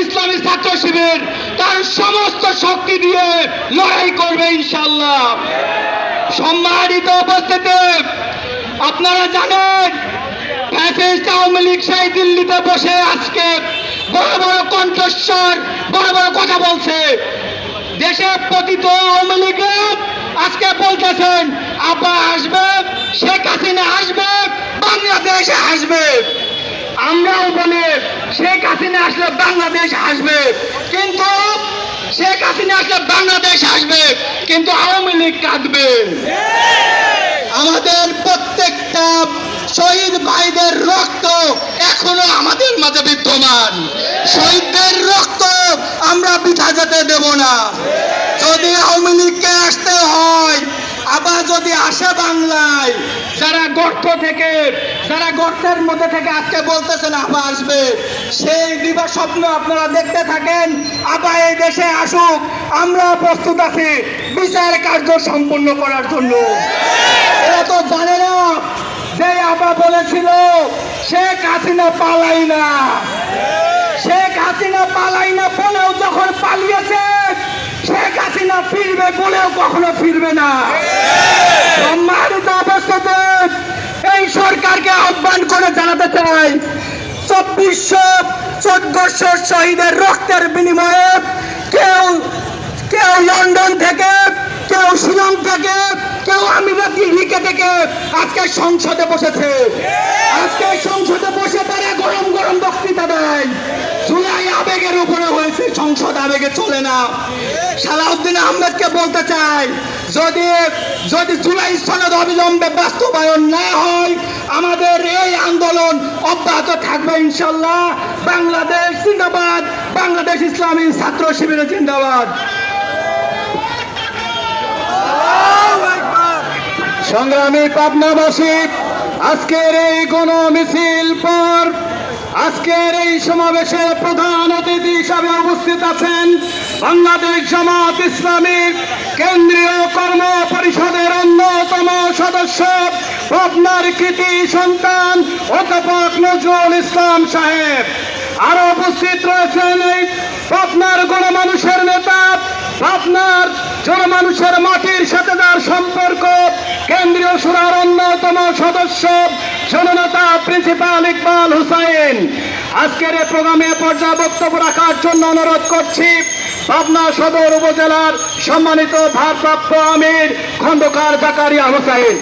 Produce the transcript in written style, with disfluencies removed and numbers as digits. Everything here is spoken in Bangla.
ইসলামী ছাত্র শিবির তার সমস্ত শক্তি দিয়ে লড়াই করবে ইনশাআল্লাহ। সম্মানিত উপস্থিতি, আপনারা জানেন ফ্যাসিস্ট আওয়ামী লীগ সেই দিল্লিতে বসে আজকে বড় বড় কণ্ঠস্বর বড় বড় কথা বলছে। দেশে পতিত আওয়ামী লীগ আজকে বলতেছেন আপা আসবে, শেখ হাসিনা আসবে, বাংলাদেশ আসবে। আমরাও বলি শেখ হাসিনা আসলে বাংলাদেশ আসবে, কিন্তু শেখ হাসিনা আসলে বাংলাদেশ আসবে, কিন্তু আওয়ামী লীগ কাঁদবে। আমাদের প্রত্যেকটা শহীদ ভাইদের রক্ত এখনো আমাদের মাঝে বিদ্যমান। শহীদদের রক্ত আমরা বৃথা যেতে দেব না। যদি আওয়ামী লীগকে আসতে হয়, আবার যদি আসে বাংলায়, যারা গর্ত থেকে, যারা গর্তের মধ্যে থেকে আজকে বলতেছেন আবার আসবে, সেই দিবা স্বপ্ন আপনারা দেখতে থাকেন। আবার এই দেশে আসুক, আমরা প্রস্তুত আছি বিচার কার্য সম্পন্ন করার জন্য। এরা তো জানে না যে আবা বলেছিল শেখ হাসিনা পালাই না, শেখ হাসিনা পালাই না বলেও যখন পালিয়েছে, শেখ হাসিনা ফিরবে বলেও কখনো ফিরবে না। সম্মানিত অবস্থাতে এই সরকারকে আহ্বান করে জানাতে চাই, 2400-1400 শহীদের রক্তের বিনিময়ে কেউ কেউ লন্ডন থেকে, কেউ শিলং থেকে, কেউ আমিরাতি লিখে থেকে আজকে সংসদে বসেছে। আজকে সংসদে বসে তারা গরম গরম বক্তৃতা দেয়। জুলাই আবেগের উপরে হয়েছে, সংসদ আবেগে চলে না। সালাউদ্দিন আহমেদকে বলতে চাই, যদি জুলাই সনদ অবিলম্বে বাস্তবায়ন না হয়, আমাদের এই আন্দোলন অব্যাহত থাকবে ইনশাল্লাহ। বাংলাদেশ জিন্দাবাদ, বাংলাদেশ ইসলামী ছাত্র শিবির জিন্দাবাদ। সংগ্রামী পাবনাবাসী, আজকের এই গণমিছিল পর আজকের এই সমাবেশের প্রধান অতিথি হিসাবে উপস্থিত আছেন বাংলাদেশ জামাত ইসলামীর কেন্দ্রীয় কর্ম পরিষদের অন্যতম সদস্য, পাবনার কৃতি সন্তান অধ্যাপক নজরুল ইসলাম সাহেব। আরো উপস্থিত রয়েছেন এই পাবনার গণমানুষের নেতা, পাবনার জনমানুষের মাটির সাথে যার সম্পর্ক, কেন্দ্রীয় সুরার অন্যতম সদস্য জননেতা প্রিন্সিপাল ইকবাল হুসাইন। আজকের এই প্রোগ্রামে পর্যায়ে বক্তব্য রাখার জন্য অনুরোধ করছি পাবনা সদর উপজেলার সম্মানিত ভারপ্রাপ্ত আমির খন্দকার জাকারিয়া হুসাইন।